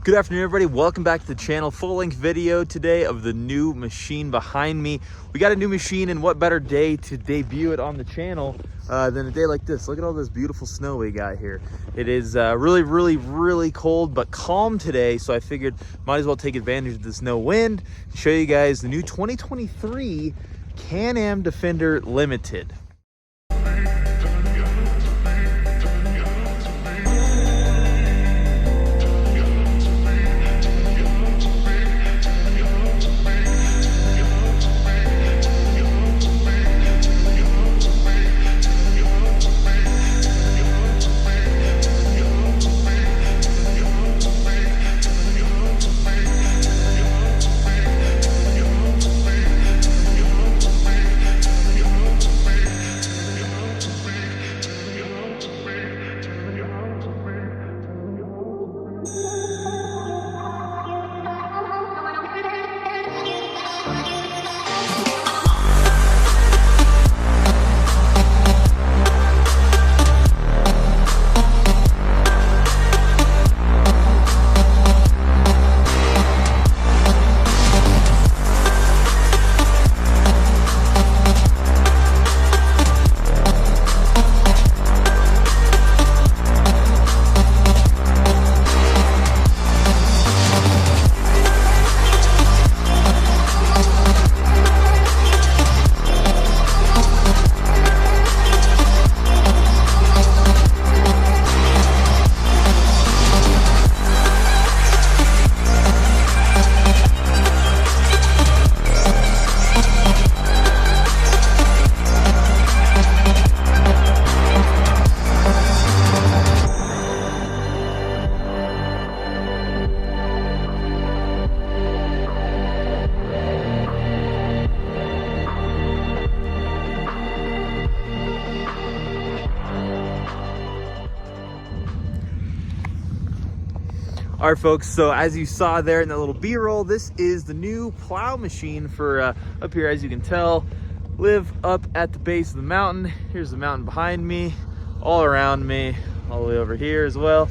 Good afternoon, everybody. Welcome back to the channel. Full-length video today of the new machine behind me. We got a new machine, and what better day to debut it on the channel than a day like this. Look at all this beautiful snow we got here. It is really cold but calm today, so I figured might as well take advantage of this no wind and show you guys the new 2023 Can-Am Defender Limited. All right, folks, so as you saw there in that little B-roll, this is the new plow machine for up here. As you can tell, live up at the base of the mountain. Here's the mountain behind me, all around me, all the way over here as well.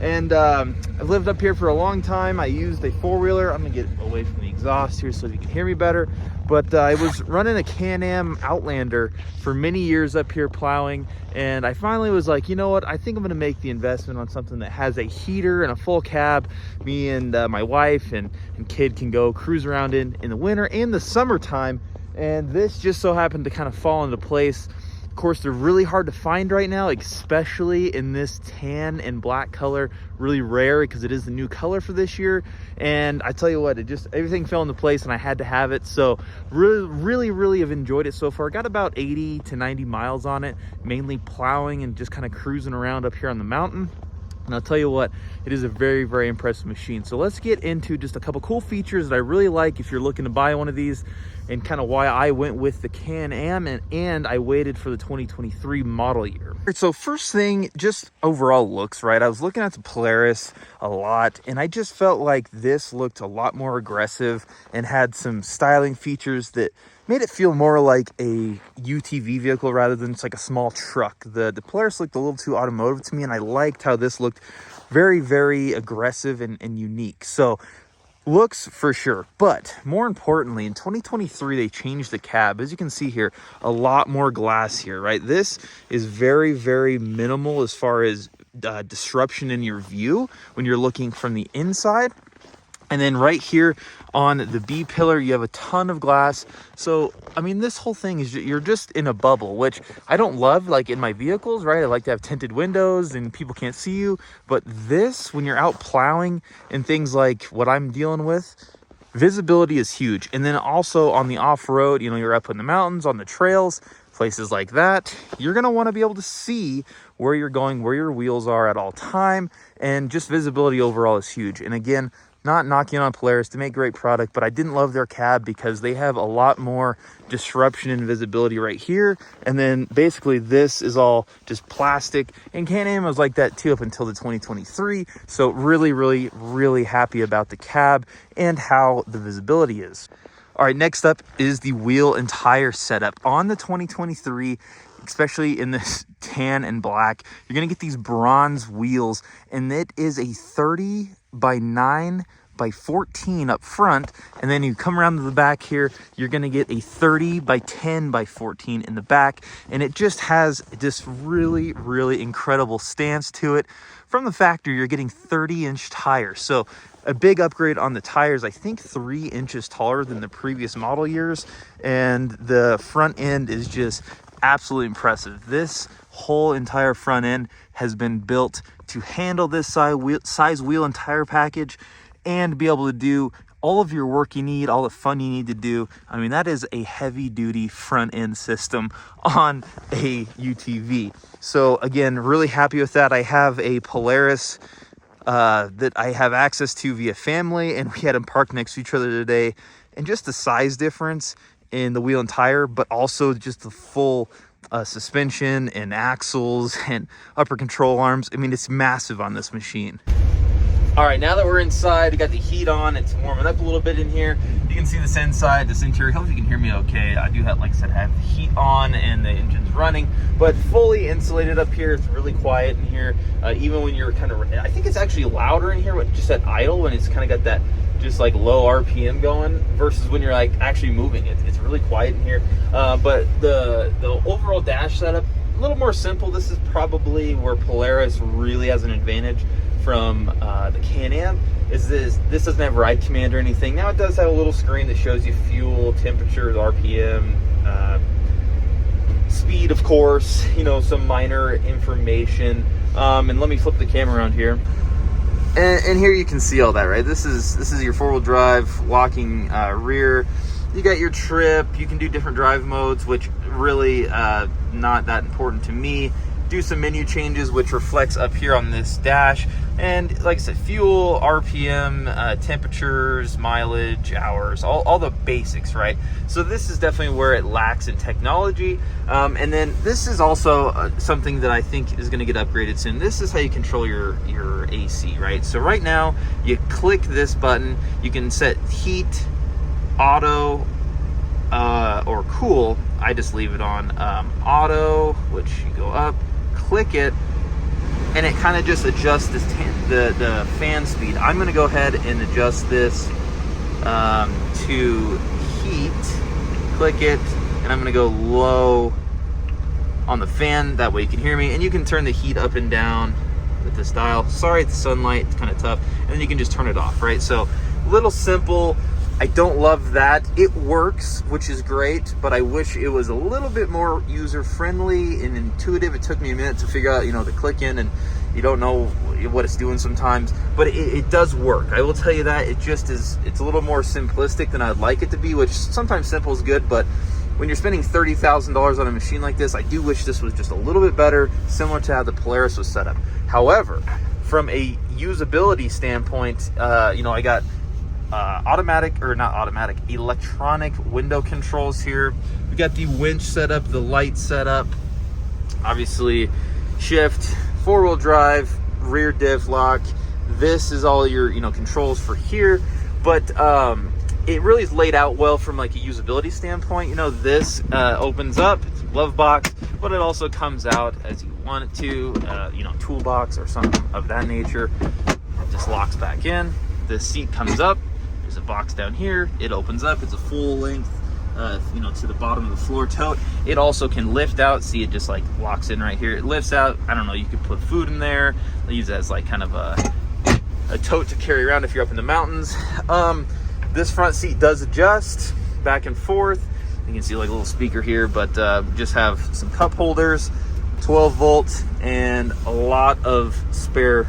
And I've lived up here for a long time. I used a four-wheeler. I'm gonna get away from the exhaust here so you can hear me better. But I was running a Can-Am Outlander for many years up here plowing, and I finally was like, you know what, I think I'm gonna make the investment on something that has a heater and a full cab. Me and my wife and kid can go cruise around in the winter and the summertime, and this just so happened to kind of fall into place. Of course, they're really hard to find right now, especially in this tan and black color. Really rare because it is the new color for this year. And I tell you what, everything fell into place and I had to have it. So really have enjoyed it so far. Got about 80 to 90 miles on it, mainly plowing and just kind of cruising around up here on the mountain. And I'll tell you what, it is a very impressive machine. So let's get into just a couple cool features that I really like if you're looking to buy one of these, and kind of why I went with the Can-Am and I waited for the 2023 model year. So first thing, just overall looks, right? I was looking at the Polaris a lot, and I just felt like this looked a lot more aggressive and had some styling features that made it feel more like a UTV vehicle rather than just like a small truck. The Polaris looked a little too automotive to me, and I liked how this looked very aggressive and unique. So looks for sure, but more importantly, in 2023 they changed the cab. As you can see here, a lot more glass here, right? This is very minimal as far as disruption in your view when you're looking from the inside. And then right here on the B pillar, you have a ton of glass. So, I mean, this whole thing is, you're just in a bubble, which I don't love, like in my vehicles, right? I like to have tinted windows and people can't see you. But this, when you're out plowing and things like what I'm dealing with, visibility is huge. And then also on the off-road, you know, you're up in the mountains, on the trails, places like that, you're gonna wanna be able to see where you're going, where your wheels are at all time. And just visibility overall is huge. And again, not knocking on Polaris, they make great product, but I didn't love their cab because they have a lot more disruption and visibility right here. And then basically this is all just plastic, and Can-Am was like that too up until the 2023. So really happy about the cab and how the visibility is. All right, next up is the wheel and tire setup on the 2023. especially in this tan and black. You're gonna get these bronze wheels, and it is a 30 by 9 by 14 up front, and then you come around to the back here, you're gonna get a 30 by 10 by 14 in the back, and it just has this really, really incredible stance to it. From the factory, you're getting 30-inch tires, so a big upgrade on the tires. I think 3 inches taller than the previous model years, and the front end is just absolutely impressive. This whole entire front end has been built to handle this size wheel and tire package and be able to do all of your work you need, all the fun you need to do. I mean, that is a heavy duty front end system on a UTV. So again, really happy with that. I have a Polaris that I have access to via family, and we had them parked next to each other today. And just the size difference in the wheel and tire, but also just the full suspension and axles and upper control arms. I mean, it's massive on this machine. All right, now that we're inside, we got the heat on. It's warming up a little bit in here. You can see this inside, this interior. Hope you can hear me okay. I do have, like I said, have the heat on and the engine's running, but fully insulated up here. It's really quiet in here. Even when you're kind of, I think it's actually louder in here, but just at idle, when it's kind of got that just like low RPM going versus when you're like actually moving it. It's really quiet in here. But the overall dash setup, a little more simple. This is probably where Polaris really has an advantage from the Can-Am. Is this doesn't have ride command or anything. Now it does have a little screen that shows you fuel, temperatures, RPM, speed, of course, you know, some minor information. And let me flip the camera around here. And here you can see all that, right? This is your four-wheel drive walking rear. You got your trip. You can do different drive modes, which really not that important to me. Do some menu changes, which reflects up here on this dash. And like I said, fuel, RPM, temperatures, mileage, hours, all the basics, right? So this is definitely where it lacks in technology. And then this is also something that I think is gonna get upgraded soon. This is how you control your AC, right? So right now, you click this button, you can set heat, auto, or cool. I just leave it on auto, which you go up, click it, and it kind of just adjusts the fan speed. I'm going to go ahead and adjust this to heat, click it, and I'm going to go low on the fan, that way you can hear me, and you can turn the heat up and down with this dial. Sorry, it's sunlight, it's kind of tough, and then you can just turn it off, right? So a little simple. I don't love that. It works, which is great, but I wish it was a little bit more user-friendly and intuitive. It took me a minute to figure out, you know, the click in, and you don't know what it's doing sometimes, but it does work. I will tell you that. It just is, it's a little more simplistic than I'd like it to be, which sometimes simple is good, but when you're spending $30,000 on a machine like this, I do wish this was just a little bit better, similar to how the Polaris was set up. However, from a usability standpoint, you know, I got electronic window controls here. We got the winch set up, the light set up, obviously shift, four-wheel drive, rear diff lock. This is all your, you know, controls for here, but it really is laid out well from like a usability standpoint. You know, this opens up, it's a glove box, but it also comes out as you want it to, you know, toolbox or something of that nature. It just locks back in. The seat comes up. There's a box down here. It opens up. It's a full length, you know, to the bottom of the floor tote. It also can lift out. See, it just like locks in right here. It lifts out. I don't know. You could put food in there. They use it as like kind of a tote to carry around if you're up in the mountains. This front seat does adjust back and forth. You can see like a little speaker here, but just have some cup holders, 12 volt, and a lot of spare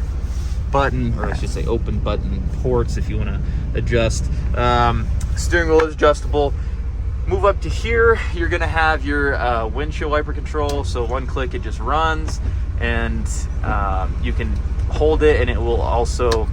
button, or I should say open button ports if you want to adjust. Steering wheel is adjustable. Move up to here, you're going to have your windshield wiper control. So one click, it just runs, and you can hold it, and it will also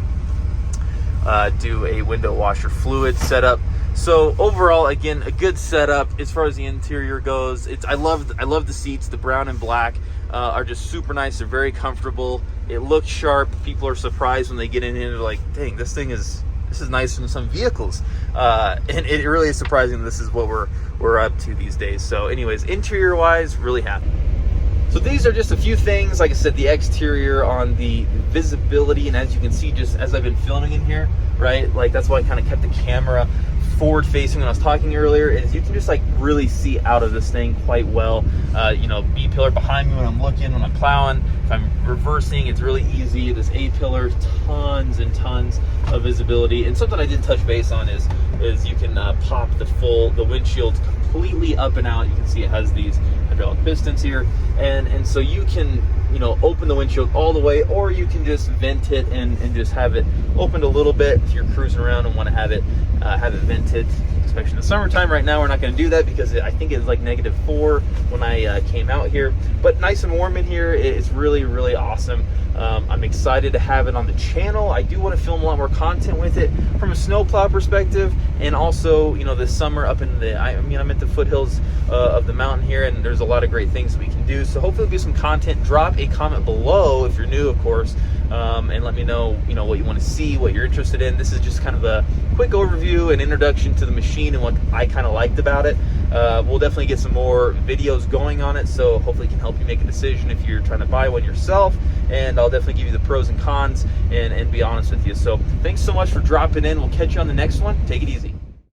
do a window washer fluid setup. So overall, again, a good setup as far as the interior goes. I love the seats. The brown and black are just super nice. They're very comfortable. It looks sharp. People are surprised when they get in here. They're like, dang, this is nicer than some vehicles. And it really is surprising this is what we're up to these days. So anyways, interior wise, really happy. So these are just a few things, like I said, the exterior on the visibility, and as you can see, just as I've been filming in here, right, like that's why I kind of kept the camera forward facing when I was talking earlier, is you can just like really see out of this thing quite well. You know, B pillar behind me when I'm looking, when I'm plowing, if I'm reversing, it's really easy. This A pillar, tons and tons of visibility. And something I did touch base on is you can pop the windshield completely up and out. You can see it has these hydraulic pistons here, and so you can, you know, open the windshield all the way, or you can just vent it and just have it opened a little bit if you're cruising around and want to have it vented, especially in the summertime. Right now we're not going to do that because I think it's like -4 when I came out here, but nice and warm in here. It's really, really awesome. I'm excited to have it on the channel. I do want to film a lot more content with it from a snowplow perspective, and also, you know, this summer up in the, I mean, I'm at the foothills of the mountain here, and there's a lot of great things we can do. So hopefully there'll be some content. Drop a comment below if you're new, of course, and let me know, you know, what you want to see, what you're interested in. This is just kind of a quick overview and introduction to the machine and what I kind of liked about it. We'll definitely get some more videos going on it, so hopefully it can help you make a decision if you're trying to buy one yourself, and I'll definitely give you the pros and cons and be honest with you. So thanks so much for dropping in. We'll catch you on the next one. Take it easy.